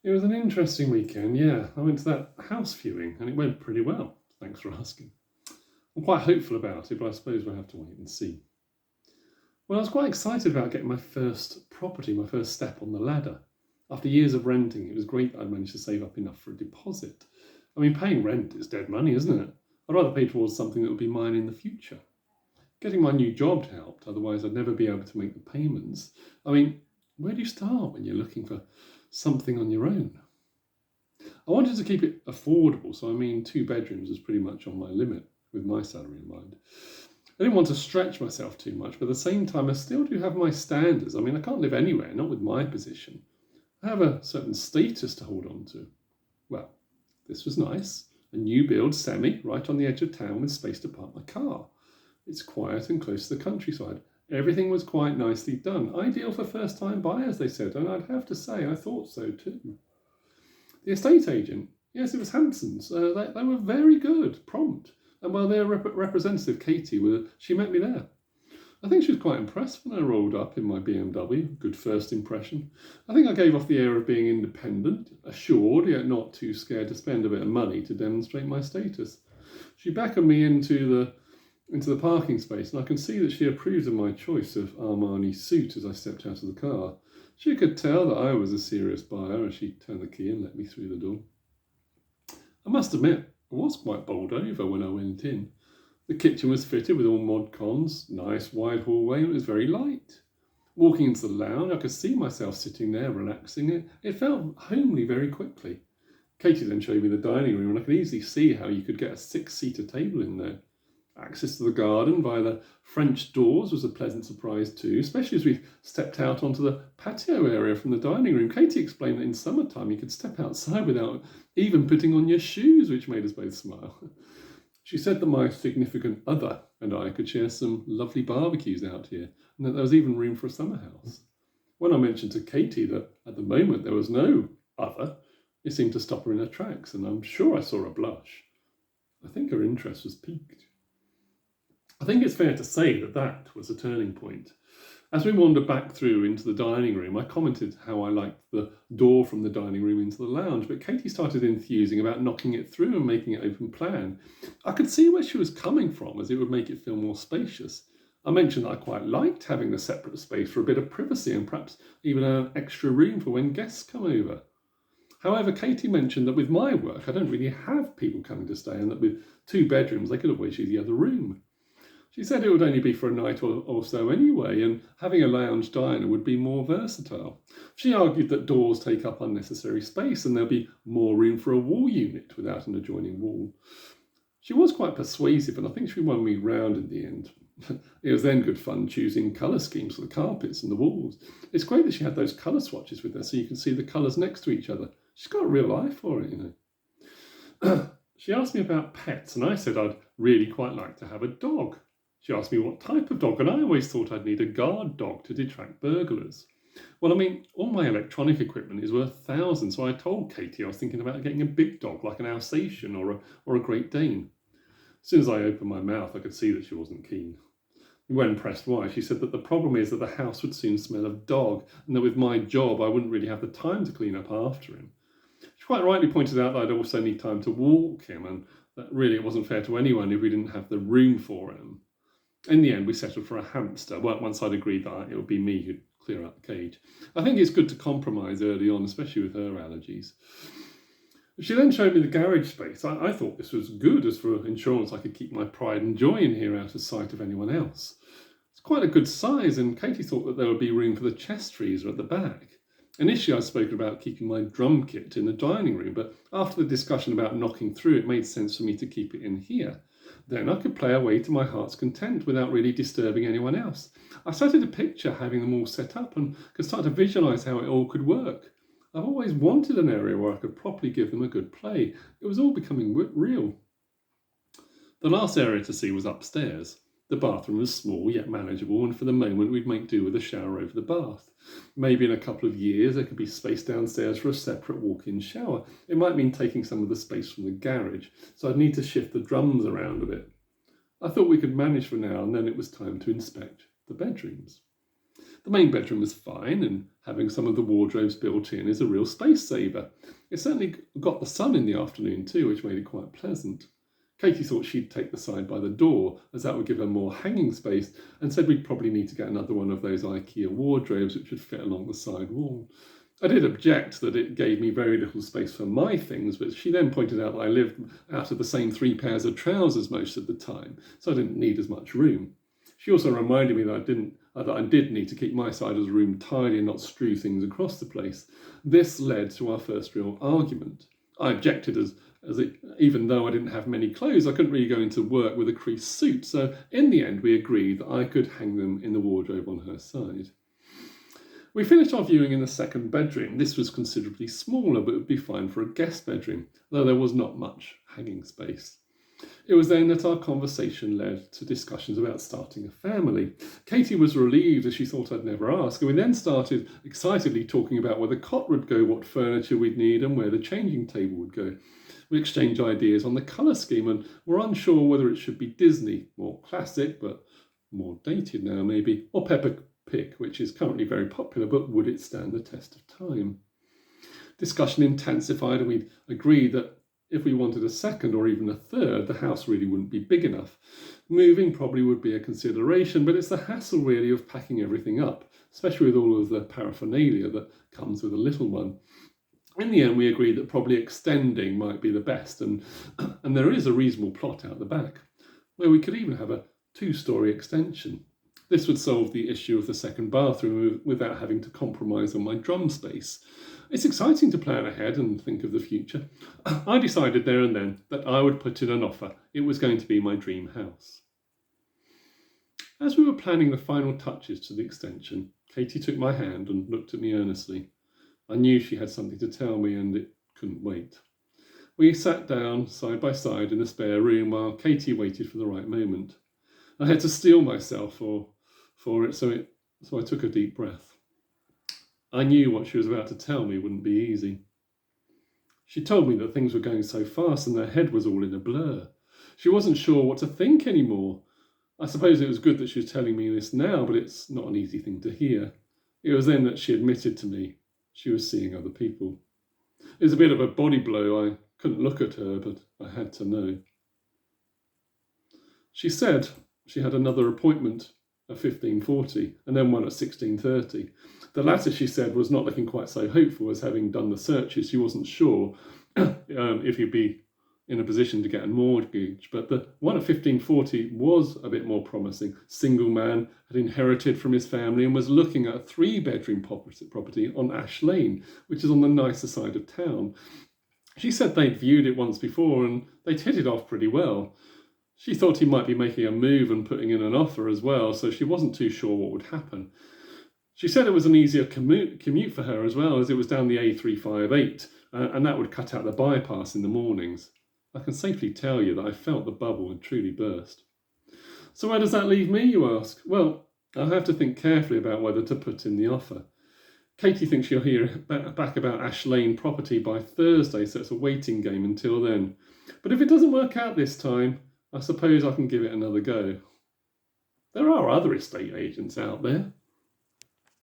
It was an interesting weekend, yeah. I went to that house viewing and it went pretty well. Thanks for asking. I'm quite hopeful about it, but I suppose we'll have to wait and see. Well, I was quite excited about getting my first property, my first step on the ladder. After years of renting, it was great that I'd managed to save up enough for a deposit. I mean, paying rent is dead money, isn't it? I'd rather pay towards something that would be mine in the future. Getting my new job helped, otherwise, I'd never be able to make the payments. I mean, where do you start when you're looking for something on your own? I wanted to keep it affordable, so I mean, 2 bedrooms was pretty much on my limit with my salary in mind. I didn't want to stretch myself too much, but at the same time, I still do have my standards. I mean, I can't live anywhere, not with my position. I have a certain status to hold on to. Well, this was nice. A new build semi right on the edge of town with space to park my car. It's quiet and close to the countryside. Everything was quite nicely done. Ideal for first-time buyers, they said, and I'd have to say I thought so too. The estate agent, yes, it was Hanson's. They were very good, prompt. And while their representative, Katy, she met me there. I think she was quite impressed when I rolled up in my BMW. Good first impression. I think I gave off the air of being independent, assured, yet not too scared to spend a bit of money to demonstrate my status. She beckoned me into the parking space, and I can see that she approved of my choice of Armani suit as I stepped out of the car. She could tell that I was a serious buyer as she turned the key and let me through the door. I must admit, I was quite bowled over when I went in. The kitchen was fitted with all mod cons, nice wide hallway, and it was very light. Walking into the lounge, I could see myself sitting there relaxing. It felt homely very quickly. Katy then showed me the dining room, and I could easily see how you could get a 6-seater table in there. Access to the garden via the French doors was a pleasant surprise too, especially as we stepped out onto the patio area from the dining room. Katy explained that in summertime you could step outside without even putting on your shoes, which made us both smile. She said that my significant other and I could share some lovely barbecues out here, and that there was even room for a summer house. When I mentioned to Katy that at the moment there was no other, it seemed to stop her in her tracks, and I'm sure I saw her blush. I think her interest was piqued. I think it's fair to say that that was a turning point. As we wandered back through into the dining room, I commented how I liked the door from the dining room into the lounge, but Katy started enthusing about knocking it through and making it open plan. I could see where she was coming from, as it would make it feel more spacious. I mentioned that I quite liked having the separate space for a bit of privacy and perhaps even an extra room for when guests come over. However, Katy mentioned that with my work, I don't really have people coming to stay, and that with 2 bedrooms, they could always use the other room. She said it would only be for a night or so anyway, and having a lounge diner would be more versatile. She argued that doors take up unnecessary space and there'll be more room for a wall unit without an adjoining wall. She was quite persuasive, and I think she won me round in the end. It was then good fun choosing colour schemes for the carpets and the walls. It's great that she had those colour swatches with her so you can see the colours next to each other. She's got a real eye for it, you know. She asked me about pets, and I said I'd really quite like to have a dog. She asked me what type of dog, and I always thought I'd need a guard dog to detract burglars. Well, I mean, all my electronic equipment is worth thousands, so I told Katy I was thinking about getting a big dog like an Alsatian or a Great Dane. As soon as I opened my mouth, I could see that she wasn't keen. When pressed why, she said that the problem is that the house would soon smell of dog, and that with my job I wouldn't really have the time to clean up after him. She quite rightly pointed out that I'd also need time to walk him, and that really it wasn't fair to anyone if we didn't have the room for him. In the end, we settled for a hamster. Well, once I'd agreed that it would be me who'd clear out the cage. I think it's good to compromise early on, especially with her allergies. She then showed me the garage space. I thought this was good, as for insurance I could keep my pride and joy in here out of sight of anyone else. It's quite a good size, and Katy thought that there would be room for the chest freezer at the back. Initially, I'd spoken about keeping my drum kit in the dining room, but after the discussion about knocking through, it made sense for me to keep it in here. Then I could play away to my heart's content without really disturbing anyone else. I started to picture having them all set up and could start to visualise how it all could work. I've always wanted an area where I could properly give them a good play. It was all becoming real. The last area to see was upstairs. The bathroom was small yet manageable, and for the moment we'd make do with a shower over the bath. Maybe in a couple of years there could be space downstairs for a separate walk-in shower. It might mean taking some of the space from the garage, so I'd need to shift the drums around a bit. I thought we could manage for now, and then it was time to inspect the bedrooms. The main bedroom was fine, and having some of the wardrobes built in is a real space saver. It certainly got the sun in the afternoon too, which made it quite pleasant. Katy thought she'd take the side by the door, as that would give her more hanging space, and said we'd probably need to get another one of those IKEA wardrobes which would fit along the side wall. I did object that it gave me very little space for my things, but she then pointed out that I lived out of the same 3 pairs of trousers most of the time, so I didn't need as much room. She also reminded me that I did need to keep my side of the room tidy and not strew things across the place. This led to our first real argument. I objected even though I didn't have many clothes, I couldn't really go into work with a creased suit, so in the end we agreed that I could hang them in the wardrobe on her side. We finished our viewing in the second bedroom. This was considerably smaller, but would be fine for a guest bedroom, though there was not much hanging space. It was then that our conversation led to discussions about starting a family. Katy was relieved as she thought I'd never ask, and we then started excitedly talking about where the cot would go, what furniture we'd need, and where the changing table would go. We exchanged ideas on the colour scheme and were unsure whether it should be Disney, more classic but more dated now maybe, or Peppa Pig, which is currently very popular, but would it stand the test of time? Discussion intensified and we agreed that if we wanted a second or even a third, the house really wouldn't be big enough. Moving probably would be a consideration, but it's the hassle really of packing everything up, especially with all of the paraphernalia that comes with a little one. In the end, we agreed that probably extending might be the best, and there is a reasonable plot out the back, where we could even have a 2-story extension. This would solve the issue of the second bathroom without having to compromise on my drum space. It's exciting to plan ahead and think of the future. I decided there and then that I would put in an offer. It was going to be my dream house. As we were planning the final touches to the extension, Katy took my hand and looked at me earnestly. I knew she had something to tell me and it couldn't wait. We sat down side by side in the spare room while Katy waited for the right moment. I had to steel myself for it, so I took a deep breath. I knew what she was about to tell me wouldn't be easy. She told me that things were going so fast and her head was all in a blur. She wasn't sure what to think anymore. I suppose it was good that she was telling me this now, but it's not an easy thing to hear. It was then that she admitted to me she was seeing other people. It was a bit of a body blow. I couldn't look at her, but I had to know. She said she had another appointment at 15:40 and then one at 16:30. The latter, she said, was not looking quite so hopeful, as having done the searches, she wasn't sure if he'd be in a position to get a mortgage, but the one at 15:40 was a bit more promising. Single man, had inherited from his family and was looking at a 3-bedroom property on Ash Lane, which is on the nicer side of town. She said they'd viewed it once before and they'd hit it off pretty well. She thought he might be making a move and putting in an offer as well, so she wasn't too sure what would happen. She said it was an easier commute for her as well, as it was down the A358, and that would cut out the bypass in the mornings. I can safely tell you that I felt the bubble had truly burst. So where does that leave me, you ask? Well, I'll have to think carefully about whether to put in the offer. Katy thinks she'll hear back about Ash Lane property by Thursday, so it's a waiting game until then. But if it doesn't work out this time, I suppose I can give it another go. There are other estate agents out there.